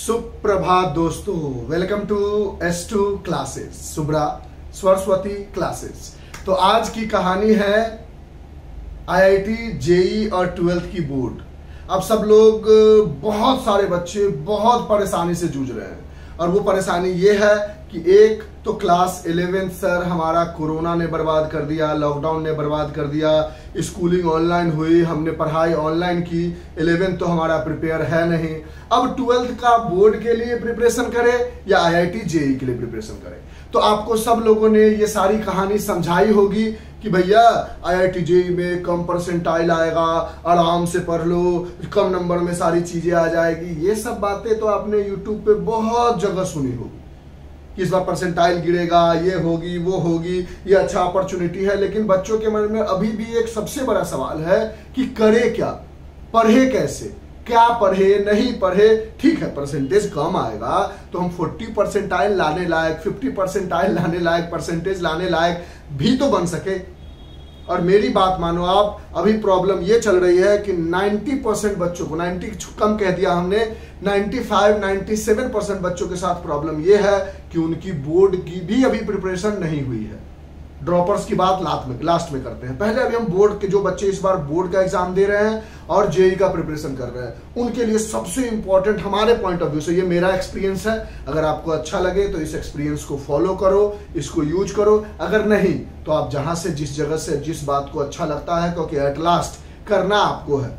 सुप्रभात दोस्तों, welcome to S2 classes, Subra Saraswati classes. तो आज की कहानी है IIT जेई और 12th की बोर्ड। अब सब लोग, बहुत सारे बच्चे बहुत परेशानी से जूझ रहे हैं और वो परेशानी ये है कि एक तो क्लास 11 सर हमारा कोरोना ने बर्बाद कर दिया, लॉकडाउन ने बर्बाद कर दिया, स्कूलिंग ऑनलाइन हुई, हमने पढ़ाई ऑनलाइन की, 11 तो हमारा प्रिपेयर है नहीं। अब 12th का बोर्ड के लिए प्रिपरेशन करे या IIT जेई के लिए प्रिपरेशन करे। तो आपको सब लोगों ने ये सारी कहानी समझाई होगी कि भैया IIT जेई में कम परसेंटाइल आएगा, आराम से पढ़ लो, कम नंबर में सारी चीजें आ जाएगी। ये सब बातें तो आपने यूट्यूब पे बहुत जगह सुनी होगी कि इस बार परसेंटाइल गिरेगा, ये होगी वो होगी, ये अच्छा अपॉर्चुनिटी है। लेकिन बच्चों के मन में अभी भी एक सबसे बड़ा सवाल है कि करे क्या, पढ़े कैसे, क्या पढ़े नहीं पढ़े। ठीक है, परसेंटेज कम आएगा तो हम 40 परसेंटाइल लाने लायक, 50 परसेंटाइल लाने लायक, परसेंटेज लाने लायक भी तो बन सके। और मेरी बात मानो आप, अभी प्रॉब्लम ये चल रही है कि 90% बच्चों को, 90 कम कह दिया हमने, 95-97% बच्चों के साथ प्रॉब्लम ये है कि उनकी बोर्ड की भी अभी प्रिपरेशन नहीं हुई है। ड्रॉपर्स की बात लास्ट में करते हैं। पहले अभी हम बोर्ड के, जो बच्चे इस बार बोर्ड का एग्जाम दे रहे हैं और जेई का प्रिपरेशन कर रहे हैं, उनके लिए सबसे इंपॉर्टेंट हमारे पॉइंट ऑफ व्यू से, ये मेरा एक्सपीरियंस है, अगर आपको अच्छा लगे तो इस एक्सपीरियंस को फॉलो करो, इसको यूज करो। अगर नहीं तो आप जहां से, जिस जगह से, जिस बात को अच्छा लगता है, क्योंकि एट लास्ट करना आपको है।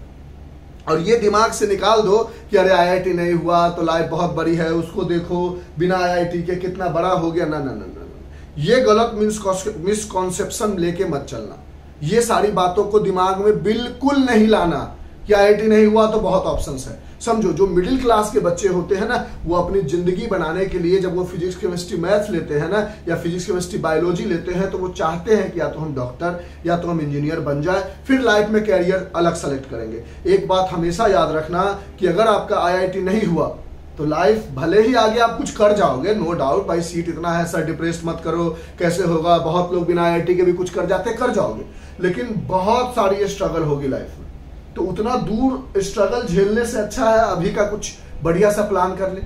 और ये दिमाग से निकाल दो कि अरे IIT नहीं हुआ तो लाइफ बहुत बड़ी है, उसको देखो बिना IIT के कितना बड़ा हो गया। ना ना ना ना, ये गलत मिसकॉन्सेप्शन लेके मत चलना। ये सारी बातों को दिमाग में बिल्कुल नहीं लाना कि IIT नहीं हुआ तो बहुत ऑप्शंस है। समझो, जो मिडिल क्लास के बच्चे होते हैं ना, वो अपनी जिंदगी बनाने के लिए जब वो फिजिक्स केमिस्ट्री मैथ्स लेते हैं ना, या फिजिक्स केमिस्ट्री बायोलॉजी लेते हैं, तो वो चाहते हैं कि या तो हम डॉक्टर या तो हम इंजीनियर बन जाए, फिर लाइफ में कैरियर अलग सेलेक्ट करेंगे। एक बात हमेशा याद रखना कि अगर आपका IIT नहीं हुआ तो लाइफ भले ही आगे आप कुछ कर जाओगे, नो डाउट, भाई सीट इतना है सर, डिप्रेस मत करो, कैसे होगा, बहुत लोग बिना IIT के भी कुछ कर जाते, कर जाओगे, लेकिन बहुत सारी स्ट्रगल होगी लाइफ में। तो उतना दूर स्ट्रगल झेलने से अच्छा है अभी का कुछ बढ़िया सा प्लान कर ले।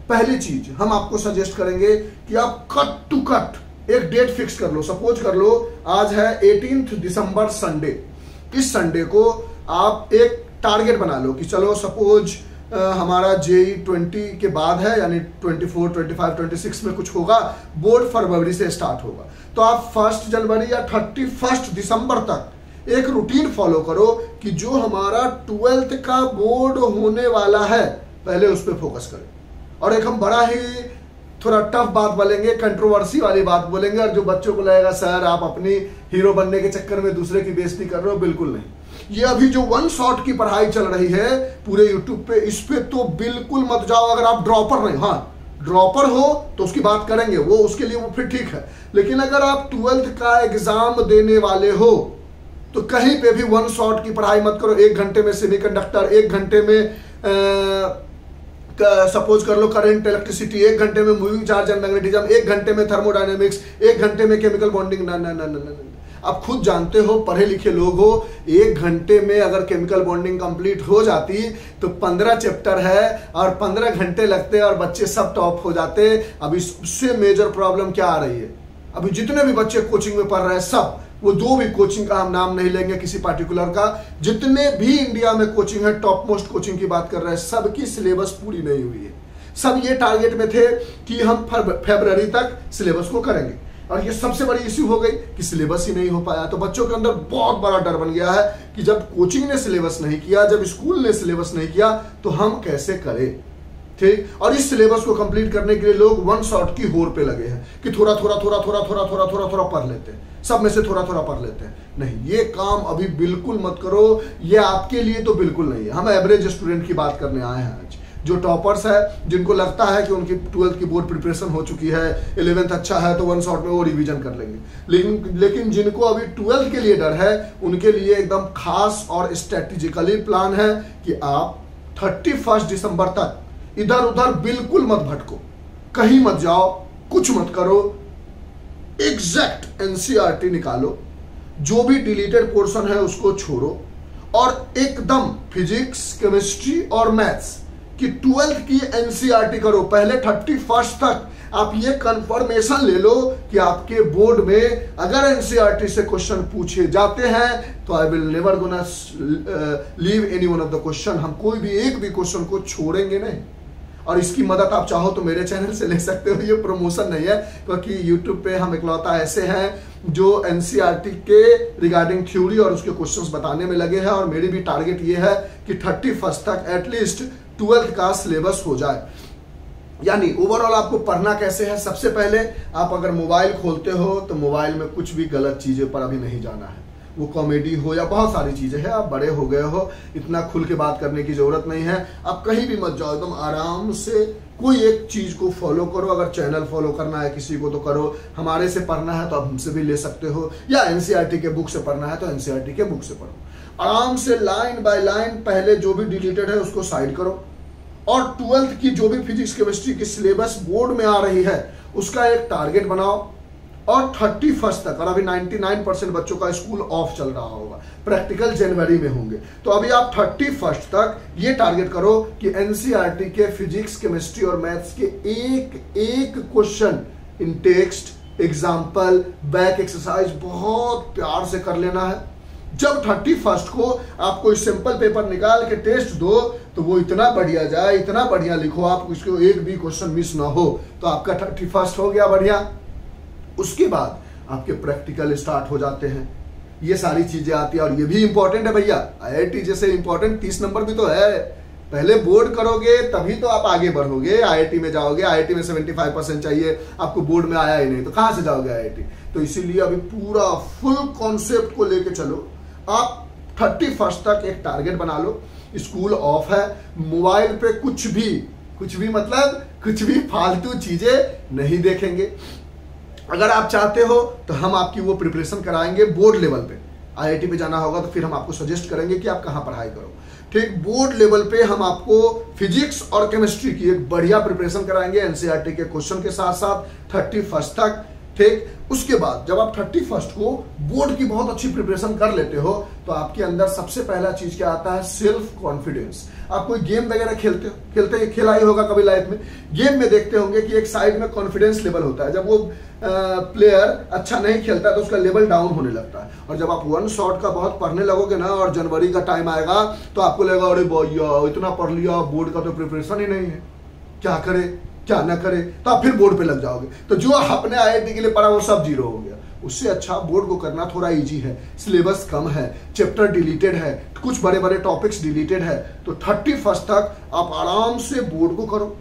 पहली चीज हम आपको सजेस्ट करेंगे कि आप कट टू कट एक डेट फिक्स कर लो। सपोज कर लो आज है 18 दिसंबर संडे। इस संडे को आप एक टारगेट बना लो कि चलो सपोज हमारा जेई 20 के बाद है, यानी 24, 25, 26 में कुछ होगा, बोर्ड फरवरी से स्टार्ट होगा। तो आप 1 जनवरी या 31 दिसंबर तक एक रूटीन फॉलो करो कि जो हमारा 12th का बोर्ड होने वाला है पहले उस पर फोकस करें। और एक हम बड़ा ही थोड़ा टफ बात बोलेंगे, कंट्रोवर्सी वाली बात बोलेंगे, और जो बच्चों को लगेगा सर आप अपनी हीरो बनने के चक्कर में दूसरे की बेइज्जती कर रहे हो, बिल्कुल नहीं। ये अभी जो वन शॉट की पढ़ाई चल रही है पूरे यूट्यूब पे, इस पे तो बिल्कुल मत जाओ। अगर आप ड्रॉपर नहीं, हाँ ड्रॉपर हो तो उसकी बात करेंगे, वो उसके लिए वो फिर ठीक है, लेकिन अगर आप 12th का एग्जाम देने वाले हो तो कहीं पे भी वन शॉट की पढ़ाई मत करो। 1 घंटे में सेमीकंडक्टर, 1 घंटे में सपोज कर लो करंट इलेक्ट्रिसिटी, 1 घंटे में मूविंग चार्ज एंड मैग्नेटिज्म, 1 घंटे में थर्मोडायनेमिक्स, 1 घंटे में केमिकल बॉन्डिंग। ना ना ना ना ना, आप खुद जानते हो, पढ़े लिखे लोग हो, 1 घंटे में अगर केमिकल बॉन्डिंग कंप्लीट हो जाती तो 15 चैप्टर है और 15 घंटे लगते और बच्चे सब टॉप हो जाते। अभी सबसे मेजर प्रॉब्लम क्या आ रही है, अभी जितने भी बच्चे कोचिंग में पढ़ रहे हैं सब, वो जो भी कोचिंग का हम नाम नहीं लेंगे किसी पार्टिकुलर का, जितने भी इंडिया में कोचिंग है, टॉप मोस्ट कोचिंग की बात कर रहे हैं, सबकी सिलेबस पूरी नहीं हुई है। सब ये टारगेट में थे कि हम फरवरी तक सिलेबस को करेंगे, और ये सबसे बड़ी इश्यू हो गई कि सिलेबस ही नहीं हो पाया। तो बच्चों के अंदर बहुत बड़ा डर बन गया है कि जब कोचिंग ने सिलेबस नहीं किया, जब स्कूल ने सिलेबस नहीं किया, तो हम कैसे करें। ठीक, और इस सिलेबस को कंप्लीट करने के लिए लोग वन शॉट की होड़ पे लगे हैं कि थोड़ा थोड़ा थोड़ा थोड़ा थोड़ा थोड़ा थोड़ा थोड़ा पढ़ लेते हैं, सब में से थोड़ा थोड़ा पढ़ लेते हैं। नहीं, ये काम अभी बिल्कुल मत करो, ये आपके लिए तो बिल्कुल नहीं है। हम एवरेज स्टूडेंट की बात करने आए हैं आज, जो टॉपर्स है, जिनको लगता है कि उनकी 12th की बोर्ड प्रिपरेशन हो चुकी है, 11th अच्छा है तो वन शॉट में वो रिवीजन कर लेंगे। लेकिन जिनको अभी 12th के लिए डर है, उनके लिए एकदम खास और स्ट्रेटेजिकली प्लान है कि आप 31 दिसंबर तक इधर उधर बिल्कुल मत भटको, कहीं मत जाओ, कुछ मत करो, एग्जैक्ट NCERT निकालो, जो भी डिलीटेड पोर्शन है उसको छोड़ो, और एकदम फिजिक्स, केमिस्ट्री और मैथ्स कि 12th की एनसीईआरटी करो, पहले 31 तक आप ये कंफर्मेशन ले लो कि आपके बोर्ड में अगर एनसीईआरटी से क्वेश्चन पूछे जाते हैं तो I will never gonna leave any one of the question, हम कोई भी एक भी क्वेश्चन को छोड़ेंगे नहीं। और इसकी मदद आप चाहो तो मेरे चैनल से ले सकते हो, ये प्रमोशन नहीं है, क्योंकि यूट्यूब पे हम इकलौता ऐसे हैं जो एनसीईआरटी के रिगार्डिंग थ्योरी और उसके क्वेश्चंस बताने में लगे हैं। और मेरी भी टारगेट ये है कि 31 तक एटलीस्ट 12th का सिलेबस हो जाए। यानी ओवरऑल आपको पढ़ना कैसे है, सबसे पहले आप अगर मोबाइल खोलते हो तो मोबाइल में कुछ भी गलत चीजें पर अभी नहीं जाना है, वो कॉमेडी हो या बहुत सारी चीजें हैं, आप बड़े हो गए हो, इतना खुल के बात करने की जरूरत नहीं है। आप कहीं भी मत जाओ, एकदम आराम से कोई एक चीज को फॉलो करो। अगर चैनल फॉलो करना है किसी को तो करो, हमारे से पढ़ना है तो आप हमसे भी ले सकते हो, या एनसीईआरटी के बुक से पढ़ना है तो एनसीईआरटी के बुक से पढ़ो। आराम से लाइन बाय लाइन पहले जो भी डिलीटेड है उसको साइड करो, और 12th की जो भी फिजिक्स केमिस्ट्री की सिलेबस बोर्ड में आ रही है उसका एक टारगेट बनाओ, और 31 तक, और अभी 99% बच्चों का स्कूल ऑफ चल रहा होगा, प्रैक्टिकल जनवरी में होंगे, तो अभी आप 31 तक ये टारगेट करो कि एनसीईआरटी के फिजिक्स केमिस्ट्री और मैथ्स के एक एक question in text, example, back exercise बहुत प्यार से कर लेना है। जब 31 को आप कोई सिंपल पेपर निकाल के टेस्ट दो तो वो इतना बढ़िया जाए, इतना बढ़िया लिखो, आप उसको एक भी क्वेश्चन मिस ना हो, तो आपका 31 हो गया बढ़िया। उसके बाद आपके प्रैक्टिकल स्टार्ट हो जाते हैं, ये सारी चीजें आती है। और ये भी इंपॉर्टेंट है भैया, आईआईटी जैसे इंपॉर्टेंट 30 नंबर भी तो है। पहले बोर्ड करोगे तभी तो आप आगे बढ़ोगे, आईआईटी में जाओगे। आईआईटी में 75% चाहिए, आपको बोर्ड में आया ही नहीं तो कहां से जाओगे आईआईटी। तो इसीलिए अभी पूरा फुल कॉन्सेप्ट को लेके चलो। आप 31 तक एक टारगेट बना लो, स्कूल ऑफ है, मोबाइल पे कुछ भी मतलब कुछ भी फालतू चीजें नहीं देखेंगे। अगर आप चाहते हो तो हम आपकी वो प्रिपरेशन कराएंगे बोर्ड लेवल पे। आईआईटी पे जाना होगा तो फिर हम आपको सजेस्ट करेंगे कि आप कहां पढ़ाई करो, ठीक। बोर्ड लेवल पे हम आपको फिजिक्स और केमिस्ट्री की एक बढ़िया प्रिपरेशन कराएंगे एनसीईआरटी के क्वेश्चन के साथ साथ 31 तक, ठीक। उसके बाद जब आप 31 को बोर्ड की बहुत अच्छी प्रिपरेशन कर लेते हो तो आपके अंदर सबसे पहला चीज क्या आता है, सेल्फ कॉन्फिडेंस। आप कोई गेम वगैरह खेला ही होगा कभी लाइफ में। गेम में देखते होंगे कि एक साइड में कॉन्फिडेंस लेवल होता है, जब वो प्लेयर अच्छा नहीं खेलता तो उसका लेवल डाउन होने लगता है। और जब आप वन शॉट का बहुत पढ़ने लगोगे ना और जनवरी का टाइम आएगा तो आपको लगेगा अरे भैया इतना पढ़ लिया, बोर्ड का तो प्रिपरेशन ही नहीं है, क्या करे क्या ना करे, तो आप फिर बोर्ड पे लग जाओगे। तो जो आपने आईआईटी के लिए पढ़ा वो सब जीरो हो गया। उससे अच्छा बोर्ड को करना थोड़ा इजी है, सिलेबस कम है, चैप्टर डिलीटेड है, कुछ बड़े बड़े टॉपिक्स डिलीटेड है, तो 31 तक आप आराम से बोर्ड को करो।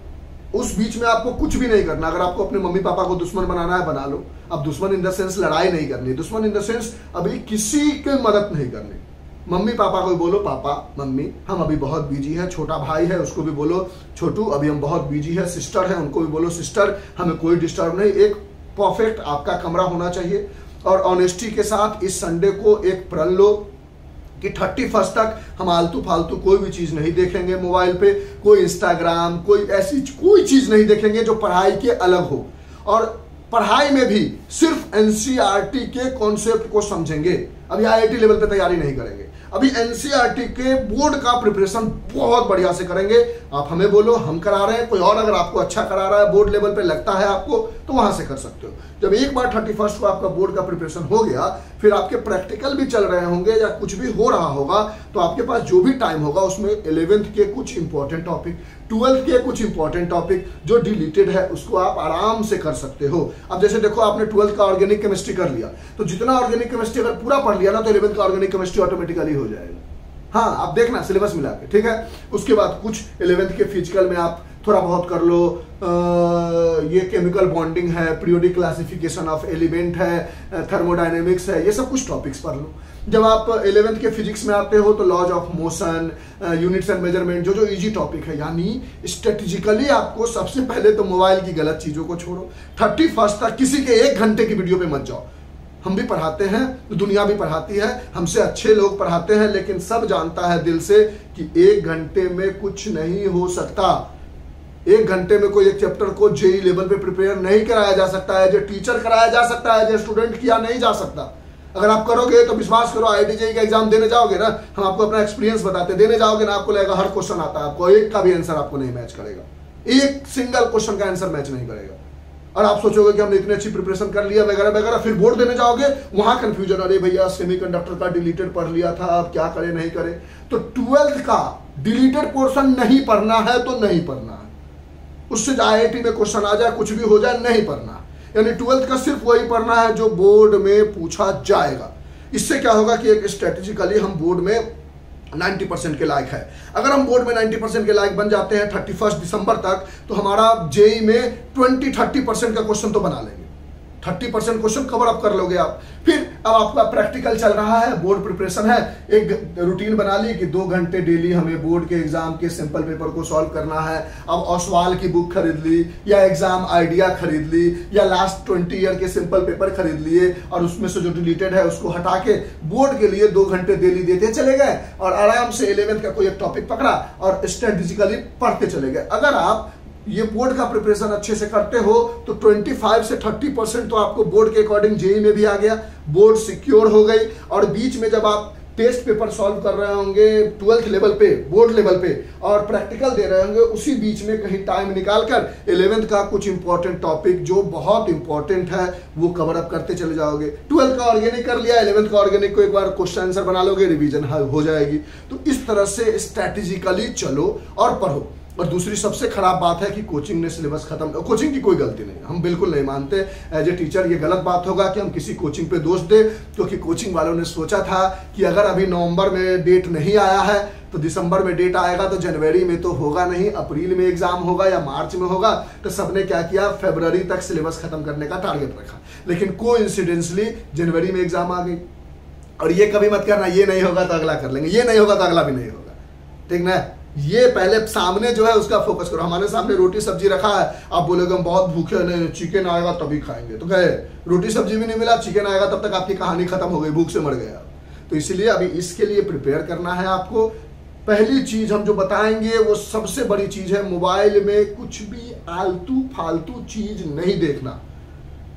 उस बीच में आपको कुछ भी नहीं करना। अगर आपको अपने मम्मी पापा को दुश्मन बनाना है बना लो। अब दुश्मन इन द सेंस लड़ाई नहीं करनी, दुश्मन इन द सेंस अभी किसी की मदद नहीं करनी। मम्मी पापा को भी बोलो पापा मम्मी हम अभी बहुत बिजी है, छोटा भाई है उसको भी बोलो छोटू अभी हम बहुत बिजी है, सिस्टर है उनको भी बोलो सिस्टर हमें कोई डिस्टर्ब नहीं। एक परफेक्ट आपका कमरा होना चाहिए। और ऑनेस्टी के साथ इस संडे को एक प्रण लो कि 31 तक हम आलतू फालतू कोई भी चीज नहीं देखेंगे मोबाइल पे, कोई इंस्टाग्राम कोई ऐसी कोई चीज नहीं देखेंगे जो पढ़ाई के अलग हो। और पढ़ाई में भी सिर्फ एनसीईआरटी के कॉन्सेप्ट को समझेंगे। अभी आईआईटी लेवल पे तैयारी नहीं करेंगे, अभी एनसीईआरटी के बोर्ड का प्रिपरेशन बहुत बढ़िया से करेंगे। आप हमें बोलो हम करा रहे हैं, कोई और अगर आपको अच्छा करा रहा है बोर्ड लेवल पे लगता है आपको तो वहां से कर सकते हो। जब एक बार 31 को आपका बोर्ड का प्रिपरेशन हो गया फिर आपके प्रैक्टिकल भी चल रहे होंगे या कुछ भी हो रहा होगा तो आपके पास जो भी टाइम होगा उसमें 11th के कुछ इंपॉर्टेंट टॉपिक, 12th के कुछ इंपॉर्टेंट टॉपिक जो डिलीटेड है उसको आप आराम से कर सकते हो। अब जैसे देखो आपने 12th का ऑर्गेनिक केमिस्ट्री कर लिया तो जितना ऑर्गेनिक केमिस्ट्री अगर पूरा पढ़ लिया ना तो 11th का ऑर्गेनिक केमिस्ट्री ऑटोमेटिकली हो जाएगा। हाँ आप देखना सिलेबस मिला के, ठीक है। उसके बाद कुछ 11th के फिजिकल में आप थोड़ा बहुत कर लो, ये केमिकल बॉन्डिंग है, पीरियोडिक क्लासिफिकेशन ऑफ एलिमेंट है, थर्मोडायनेमिक्स है, ये सब कुछ टॉपिक्स पढ़ लो। जब आप 11th के फिजिक्स में आते हो तो laws of motion, units and measurement जो इजी टॉपिक है, यानी स्ट्रेटेजिकली आपको सबसे पहले तो मोबाइल की गलत चीजों को छोड़ो। 31 तक किसी के 1 घंटे की वीडियो पे मत जाओ। हम भी पढ़ाते हैं, दुनिया भी पढ़ाती है, हमसे अच्छे लोग पढ़ाते हैं, लेकिन सब जानता है दिल से कि 1 घंटे में कुछ नहीं हो सकता। 1 घंटे में कोई एक चैप्टर को जेई लेवल पे प्रिपेयर नहीं कराया जा सकता है, जो टीचर कराया जा सकता है, जो स्टूडेंट किया नहीं जा सकता। अगर आप करोगे तो विश्वास करो, IIT JEE का एग्जाम देने जाओगे ना, हम आपको अपना एक्सपीरियंस बताते, देने जाओगे ना, आपको लगेगा हर क्वेश्चन आता है, आपको एक का भी आंसर आपको नहीं मैच करेगा, एक सिंगल क्वेश्चन का आंसर मैच नहीं करेगा। और आप सोचोगे कि हमने इतनी अच्छी प्रिपरेशन कर लिया वगैरह वगैरह, फिर बोर्ड देने जाओगे वहां कंफ्यूजन, अरे भैया सेमीकंडक्टर का डिलीटेड पढ़ लिया था, अब क्या करें नहीं करें। तो 12th का डिलीटेड पोर्शन नहीं पढ़ना है तो नहीं पढ़ना है, उससे IIT में क्वेश्चन आ जाए कुछ भी हो जाए नहीं पढ़ना, यानी 12th का सिर्फ वही पढ़ना है जो बोर्ड में पूछा जाएगा। इससे क्या होगा कि एक स्ट्रेटेजिकली हम बोर्ड में 90% के लायक है। अगर हम बोर्ड में 90% के लायक बन जाते हैं 31 दिसंबर तक, तो हमारा JEE में 20-30% का क्वेश्चन तो बना लेंगे, 30% क्वेश्चन कवर अप कर लोगे आप। फिर अब आपका प्रैक्टिकल चल रहा है, बोर्ड प्रिपरेशन है, एक रूटीन बना ली कि 2 घंटे डेली हमें बोर्ड के एग्जाम के सिंपल पेपर को सॉल्व करना है। अब ओसवाल की बुक खरीद ली, या एग्जाम आइडिया खरीद ली, या लास्ट 20 ईयर के सिंपल पेपर खरीद लिए, और उसमें से जो डिलीटेड है उसको हटा के बोर्ड के लिए 2 घंटे डेली देते चले गए, और आराम से 11th का कोई एक टॉपिक पकड़ा और स्ट्रेटेजिकली पढ़ते चले गए। अगर आप ये बोर्ड का प्रिपरेशन अच्छे से करते हो तो 25 से 30% तो आपको बोर्ड के अकॉर्डिंग JEE में भी आ गया, बोर्ड सिक्योर हो गई। और बीच में जब आप टेस्ट पेपर सॉल्व कर रहे होंगे 12th लेवल पे, बोर्ड लेवल पे, और प्रैक्टिकल दे रहे होंगे, उसी बीच में कहीं टाइम निकालकर 11th का कुछ इंपॉर्टेंट टॉपिक जो बहुत इंपॉर्टेंट है वो कवर अप करते चले जाओगे। 12th का ऑर्गेनिक कर लिया, 11th का ऑर्गेनिक को एक बार क्वेश्चन आंसर बना लोगे, रिवीजन हो जाएगी। तो इस तरह से स्ट्रैटेजिकली चलो और पढ़ो। और दूसरी सबसे खराब बात है कि कोचिंग ने सिलेबस खत्म, कोचिंग की कोई गलती नहीं, हम बिल्कुल नहीं मानते एज ए टीचर ये गलत बात होगा कि हम किसी कोचिंग पे दोष दें, क्योंकि कोचिंग वालों ने सोचा था कि अगर अभी नवंबर में डेट नहीं आया है तो दिसंबर में डेट आएगा, तो जनवरी में तो होगा नहीं, अप्रैल में एग्जाम होगा या मार्च में होगा। तो सबने क्या किया, फरवरी तक सिलेबस खत्म करने का टारगेट रखा, लेकिन कोइंसिडेंटली जनवरी में एग्जाम आ गई। और ये कभी मत करना, ये नहीं होगा तो अगला कर लेंगे, ये नहीं होगा तो अगला भी नहीं होगा, ठीक ना। ये पहले सामने जो है उसका फोकस करो। हमारे सामने रोटी सब्जी रखा है, आप बोलोगे हम बहुत भूखे हैं, चिकन आएगा तभी खाएंगे, तो गए, रोटी सब्जी भी नहीं मिला, चिकन आएगा तब तक आपकी कहानी खत्म हो गई, भूख से मर गए आप। तो इसलिए अभी इसके लिए प्रिपेयर करना है आपको। पहली चीज हम जो बताएंगे वो सबसे बड़ी चीज है, मोबाइल में कुछ भी आलतू फालतू चीज नहीं देखना।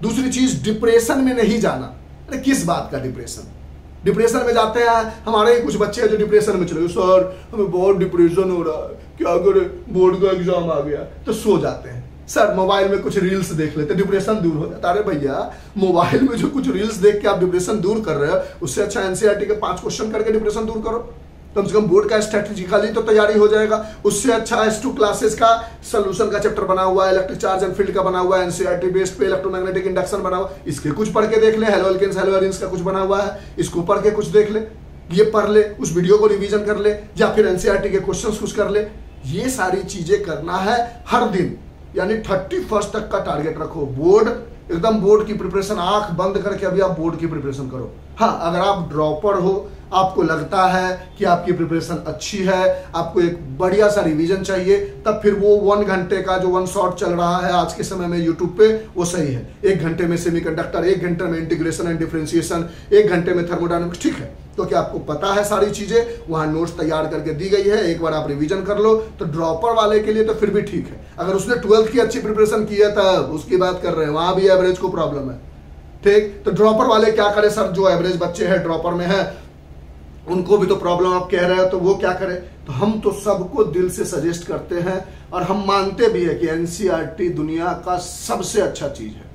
दूसरी चीज, डिप्रेशन में नहीं जाना। अरे किस बात का डिप्रेशन, डिप्रेशन में जाते हैं, हमारे ही कुछ बच्चे हैं जो डिप्रेशन में चले गए, सर हमें बहुत डिप्रेशन हो रहा है, क्या करें, बोर्ड का एग्जाम आ गया, तो सो जाते हैं। सर मोबाइल में कुछ रील्स देख लेते, डिप्रेशन दूर हो जाता। अरे भैया, मोबाइल में जो कुछ रील्स देख के आप डिप्रेशन दूर कर रहे हो, उससे अच्छा NCERT के 5 क्वेश्चन करके डिप्रेशन दूर करो, कम से कम बोर्ड का स्ट्रेटेजिकली तो तैयारी हो जाएगा। उससे अच्छा S2 क्लासेस का सोल्यूशन का चैप्टर बना हुआ है, इलेक्ट्रिक चार्ज एंड फील्ड का बना हुआ है, NCERT बेस्ड पे इलेक्ट्रोमैग्नेटिक इंडक्शन बना हुआ, इसके कुछ पढ़ के देख ले। हेलो एल्केन्स हेलो एरिन्स का कुछ बना हुआ है, इसको पढ़ के कुछ देख ले, ये पढ़ ले, उस वीडियो को रिवीजन कर ले, या फिर NCERT के क्वेश्चन कुछ कर ले। ये सारी चीजें करना है हर दिन, यानी 31 तक का टारगेट रखो। बोर्ड एकदम, बोर्ड की प्रिपरेशन आंख बंद करके अभी आप बोर्ड की प्रिपरेशन करो। हाँ, अगर आप ड्रॉपर हो, आपको लगता है कि आपकी प्रिपरेशन अच्छी है, आपको एक बढ़िया सा रिवीजन चाहिए, तब फिर वो 1 घंटे का जो 1 शॉट चल रहा है आज के समय में यूट्यूब पे, वो सही है। 1 घंटे में सेमीकंडक्टर, 1 घंटे में इंटीग्रेशन एंड डिफरेंशिएशन, 1 घंटे में थर्मोडायनेमिक्स, ठीक है। तो क्या आपको पता है सारी चीजें, वहां नोट्स तैयार करके दी गई है, एक बार आप रिवीजन कर लो। तो ड्रॉपर वाले के लिए तो फिर भी ठीक है, अगर उसने 12th की अच्छी प्रिपरेशन की है तब उसकी बात कर रहे हैं, वहां भी एवरेज को प्रॉब्लम है, ठीक। तो ड्रॉपर वाले क्या करें सर, जो एवरेज बच्चे हैं ड्रॉपर में है, उनको भी तो प्रॉब्लम आप कह रहे हो, तो वो क्या करें। तो हम तो सबको दिल से सजेस्ट करते हैं, और हम मानते भी है कि NCERT दुनिया का सबसे अच्छा चीज है,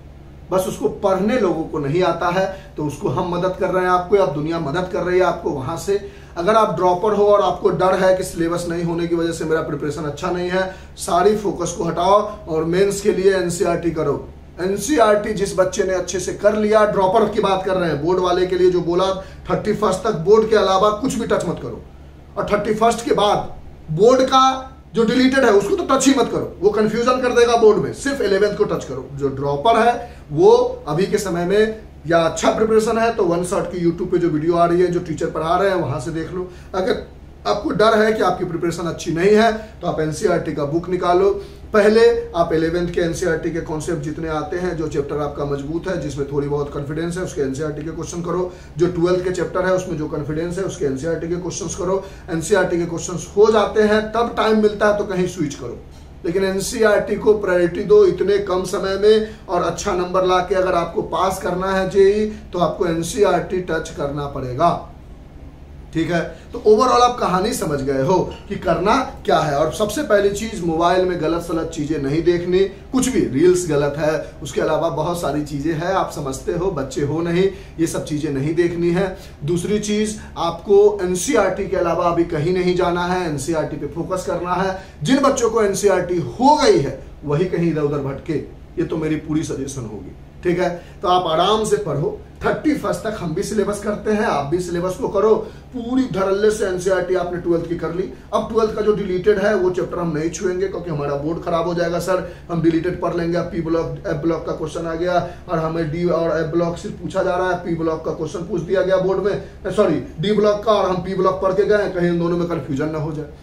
बस उसको पढ़ने लोगों को नहीं आता है, तो उसको हम मदद कर रहे हैं आपको, अब दुनिया मदद कर रही है आपको वहां से। अगर आप ड्रॉपर हो और आपको डर है कि सिलेबस नहीं होने की वजह से मेरा प्रिपरेशन अच्छा नहीं है, सारी फोकस को हटाओ और मेंस के लिए NCERT करो। NCERT जिस बच्चे ने अच्छे से कर लिया, ड्रॉपर की बात कर रहे हैं, बोर्ड वाले के लिए जो बोला 31 तक बोर्ड के अलावा कुछ भी टच मत करो, और 31 के बाद बोर्ड का जो डिलीटेड है उसको तो टच ही मत करो, वो कंफ्यूजन कर देगा बोर्ड में, सिर्फ 11th को टच करो। जो ड्रॉपर है वो अभी के समय में या अच्छा प्रिपरेशन है तो 1 शॉट की यूट्यूब पे जो वीडियो आ रही है, जो टीचर पढ़ा रहे हैं, वहां से देख लो। अगर आपको डर है कि आपकी प्रिपरेशन अच्छी नहीं है तो आप NCERT का बुक निकालो। पहले आप 11th के NCERT के कॉन्सेप्ट जितने आते हैं, जो चैप्टर आपका मजबूत है, जिसमें थोड़ी बहुत कॉन्फिडेंस है, उसके NCERT के क्वेश्चन करो। जो 12th के चैप्टर है उसमें जो कॉन्फिडेंस है उसके NCERT के क्वेश्चंस करो। NCERT के क्वेश्चंस हो जाते हैं, तब टाइम मिलता है तो कहीं स्विच करो, लेकिन एनसीईआरटी को प्रायोरिटी दो इतने कम समय में, और अच्छा नंबर ला के अगर आपको पास करना है जेईई तो आपको एनसीईआरटी टच करना पड़ेगा। ठीक है, तो ओवरऑल आप कहानी समझ गए हो कि करना क्या है। और सबसे पहली चीज, मोबाइल में गलत सलत चीजें नहीं देखनी, कुछ भी रील्स गलत है, उसके अलावा बहुत सारी चीजें हैं, आप समझते हो, बच्चे हो नहीं, ये सब चीजें नहीं देखनी है। दूसरी चीज, आपको एनसीईआरटी के अलावा अभी कहीं नहीं जाना है, एनसीईआरटी पे फोकस करना है। जिन बच्चों को एनसीईआरटी हो गई है वही कहीं इधर उधर भटके, ये तो मेरी पूरी सजेशन होगी। ठीक है, तो आप आराम से पढ़ो। 31 तक हम भी सिलेबस करते हैं, आप भी सिलेबस को करो पूरी धड़ल्ले से। एनसीईआरटी आपने 12th की कर ली, अब 12th का जो डिलीटेड है वो चैप्टर हम नहीं छुएंगे क्योंकि हमारा बोर्ड खराब हो जाएगा। सर हम डिलीटेड पढ़ लेंगे, अब पी ब्लॉक एफ ब्लॉक का क्वेश्चन आ गया और हमें डी और एफ ब्लॉक सिर्फ पूछा जा रहा है, पी ब्लॉक का क्वेश्चन पूछ दिया गया बोर्ड में, सॉरी डी ब्लॉक का, और हम पी ब्लॉक पढ़ के गए, कहीं इन दोनों में कंफ्यूजन ना हो जाए।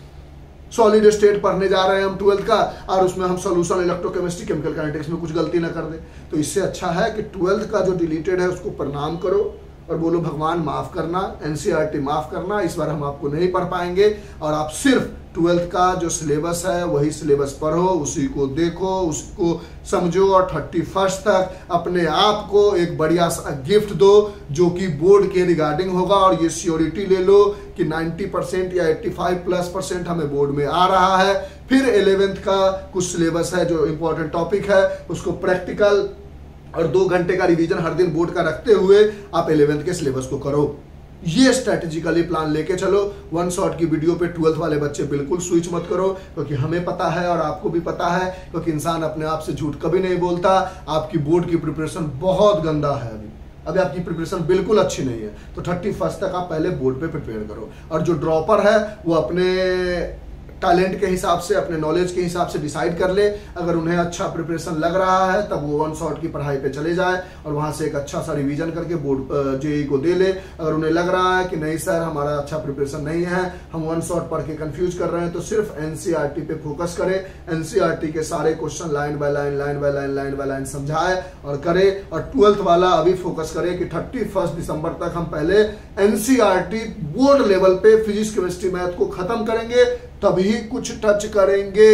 सॉलिड स्टेट पढ़ने जा रहे हैं हम 12th का, और उसमें हम सॉल्यूशन इलेक्ट्रोकेमिस्ट्री केमिकल काइनेटिक्स में कुछ गलती ना कर दे। तो इससे अच्छा है कि 12th का जो डिलीटेड है उसको प्रणाम करो और बोलो भगवान माफ करना, एनसीईआरटी माफ करना, इस बार हम आपको नहीं पढ़ पाएंगे, और आप सिर्फ 12th का जो सिलेबस है वही सिलेबस पढ़ो, उसी को देखो, उसको समझो, और 31 तक अपने आप को एक बढ़िया सा गिफ्ट दो जो कि बोर्ड के रिगार्डिंग होगा, और ये श्योरिटी ले लो कि 90% या 85+% हमें बोर्ड में आ रहा है। फिर 11th का कुछ सिलेबस है जो इंपॉर्टेंट टॉपिक है, उसको प्रैक्टिकल और 2 घंटे का रिवीजन हर दिन बोर्ड का रखते हुए आप 11th के सिलेबस को करो। ये स्ट्रेटेजिकली प्लान लेके चलो। 1 शॉट की वीडियो पे 12th वाले बच्चे बिल्कुल स्विच मत करो, क्योंकि हमें पता है और आपको भी पता है, क्योंकि इंसान अपने आप से झूठ कभी नहीं बोलता। आपकी बोर्ड की प्रिपरेशन बहुत गंदा है, अभी आपकी प्रिपरेशन बिल्कुल अच्छी नहीं है। तो 31 तक आप पहले बोर्ड पे प्रिपेयर करो, और जो ड्रॉपर है वो अपने टैलेंट के हिसाब से, अपने नॉलेज के हिसाब से डिसाइड कर ले। अगर उन्हें अच्छा प्रिपरेशन लग रहा है तब वो 1 शॉट की पढ़ाई पे चले जाए और वहां से एक अच्छा सा रिवीजन करके बोर्ड जेईई को दे ले। अगर उन्हें लग रहा है कि नहीं सर हमारा अच्छा प्रिपरेशन नहीं है, हम 1 शॉट पढ़ के कंफ्यूज कर रहे हैं, तो सिर्फ एनसीईआरटी पे फोकस करे। एनसीईआरटी के सारे question line by line, line by line, line by line समझाए और करे। और 12th वाला अभी फोकस करे कि 31 दिसंबर तक हम पहले एनसीईआरटी बोर्ड लेवल पे फिजिक्स केमिस्ट्री मैथ को खत्म करेंगे, तभी कुछ टच करेंगे।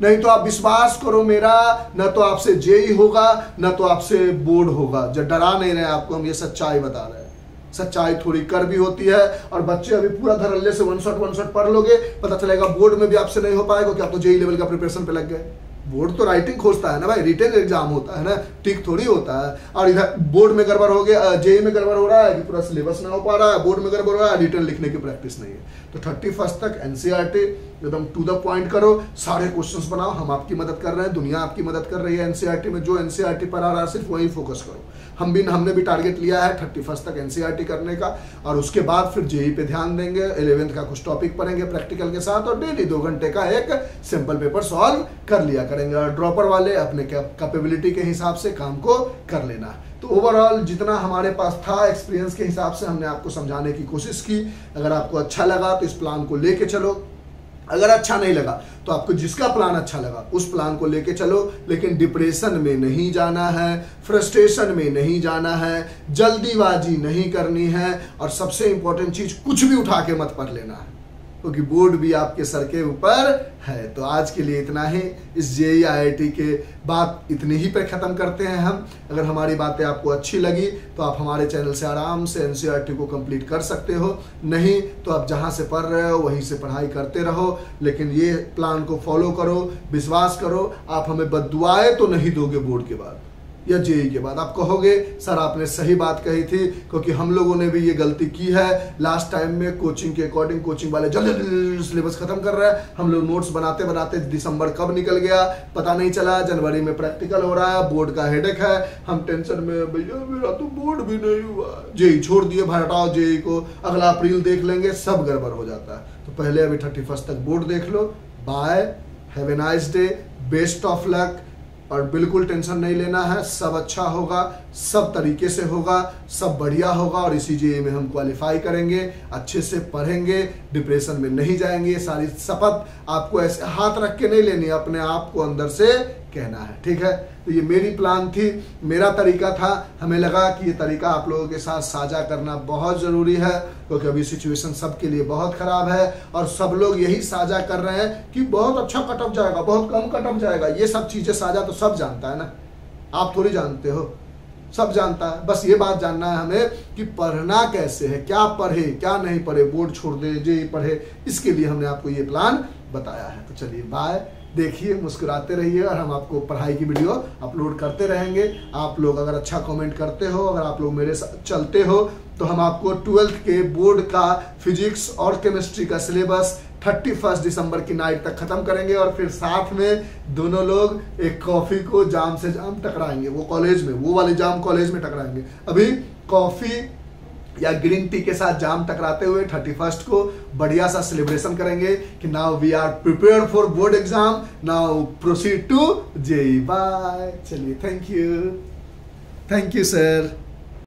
नहीं तो आप विश्वास करो मेरा, न तो आपसे जेईई होगा न तो आपसे बोर्ड होगा। जब डरा नहीं रहे आपको, हम ये सच्चाई बता रहे हैं। सच्चाई थोड़ी कर भी होती है, और बच्चे अभी पूरा धड़ल्ले से 1 शॉट पढ़ लोगे, पता चलेगा बोर्ड में भी आपसे नहीं हो पाएगा कि आप तो जेईई लेवल का प्रिपरेशन पे लग गए। बोर्ड तो राइटिंग खोजता है ना भाई, रिटन एग्जाम होता है ना, टिक थोड़ी होता है। और इधर बोर्ड में गड़बड़ हो गया, जेईई में गड़बड़ हो रहा है कि पूरा सिलेबस ना हो पा रहा है, बोर्ड में गड़बड़ हो रहा है, रिटन लिखने की प्रैक्टिस नहीं है। तो 31 तक एनसीईआरटी एकदम टू द पॉइंट करो, सारे क्वेश्चंस बनाओ। हम आपकी मदद कर रहे हैं, दुनिया आपकी मदद कर रही है एनसीईआरटी में। जो एनसीईआरटी पर आ रहा है सिर्फ वही फोकस करो। हमने भी टारगेट लिया है 31 तक एनसीईआरटी करने का, और उसके बाद फिर जेईई पे ध्यान देंगे। 11th का कुछ टॉपिक पढ़ेंगे प्रैक्टिकल के साथ, और डेली 2 घंटे का एक सिंपल पेपर सॉल्व कर लिया करेंगे। और ड्रॉपर वाले अपने कैपेबिलिटी के हिसाब से काम को कर लेना। तो ओवरऑल जितना हमारे पास था एक्सपीरियंस के हिसाब से हमने आपको समझाने की कोशिश की। अगर आपको अच्छा लगा तो इस प्लान को लेके चलो, अगर अच्छा नहीं लगा तो आपको जिसका प्लान अच्छा लगा उस प्लान को लेके चलो। लेकिन डिप्रेशन में नहीं जाना है, फ्रस्ट्रेशन में नहीं जाना है, जल्दीबाजी नहीं करनी है, और सबसे इंपॉर्टेंट चीज कुछ भी उठा के मत पढ़ लेना है, क्योंकि बोर्ड भी आपके सर के ऊपर है। तो आज के लिए इतना ही। इस जेईई आईआईटी के बात इतनी ही पे खत्म करते हैं हम। अगर हमारी बातें आपको अच्छी लगी तो आप हमारे चैनल से आराम से एनसीईआरटी को कंप्लीट कर सकते हो, नहीं तो आप जहां से पढ़ रहे हो वहीं से पढ़ाई करते रहो। लेकिन ये प्लान को फॉलो करो, विश्वास करो, आप हमें बद्दुआएं तो नहीं दोगे बोर्ड के बाद या जेईई के बाद। आप कहोगे सर आपने सही बात कही थी, क्योंकि हम लोगों ने भी ये गलती की है। लास्ट टाइम में कोचिंग के अकॉर्डिंग कोचिंग वाले जल्दी सिलेबस खत्म कर रहे हैं, हम लोग नोट्स बनाते बनाते दिसंबर कब निकल गया पता नहीं चला। जनवरी में प्रैक्टिकल हो रहा है, बोर्ड का हेडेक है, हम टेंशन में, भैया मेरा तो बोर्ड भी नहीं हुआ, जेईई छोड़ दिए, भाई हटाओ जेईई को, अगला अप्रैल देख लेंगे, सब गड़बड़ हो जाता है। तो पहले अभी 31 तक बोर्ड देख लो। Bye, have a nice day, best of luck, और बिल्कुल टेंशन नहीं लेना है, सब अच्छा होगा, सब तरीके से होगा, सब बढ़िया होगा और इसी जेईई में हम क्वालिफाई करेंगे, अच्छे से पढ़ेंगे, डिप्रेशन में नहीं जाएंगे। सारी शपथ आपको ऐसे हाथ रख के नहीं लेनी, अपने आप को अंदर से कहना है, ठीक है। तो ये मेरी प्लान थी, मेरा तरीका था। हमें लगा कि ये तरीका आप लोगों के साथ साझा करना बहुत ज़रूरी है, क्योंकि अभी सिचुएशन सबके लिए बहुत ख़राब है और सब लोग यही साझा कर रहे हैं कि बहुत अच्छा कट ऑफ जाएगा, बहुत कम कट ऑफ जाएगा। ये सब चीज़ें साझा तो सब जानता है ना, आप थोड़ी जानते हो, सब जानता है। बस ये बात जानना है हमें कि पढ़ना कैसे है, क्या पढ़े क्या नहीं पढ़े, बोर्ड छोड़ दे जेईई पढ़े, इसके लिए हमने आपको ये प्लान बताया है। तो चलिए बाय, देखिए, मुस्कुराते रहिए और हम आपको पढ़ाई की वीडियो अपलोड करते रहेंगे। आप लोग अगर अच्छा कमेंट करते हो, अगर आप लोग मेरे साथ चलते हो, तो हम आपको 12th के बोर्ड का फिजिक्स और केमिस्ट्री का सिलेबस 31 दिसंबर की नाइट तक खत्म करेंगे और फिर साथ में दोनों लोग एक कॉफी को जाम से जाम टकराएंगे, वो कॉलेज में, वो वाले जाम कॉलेज में टकराएंगे। अभी कॉफी या ग्रीन टी के साथ जाम टकराते हुए 31 को बढ़िया सा सेलिब्रेशन करेंगे कि now we are prepared for board exam, now proceed to JEE. Bye, चलिए, थैंक यू सर।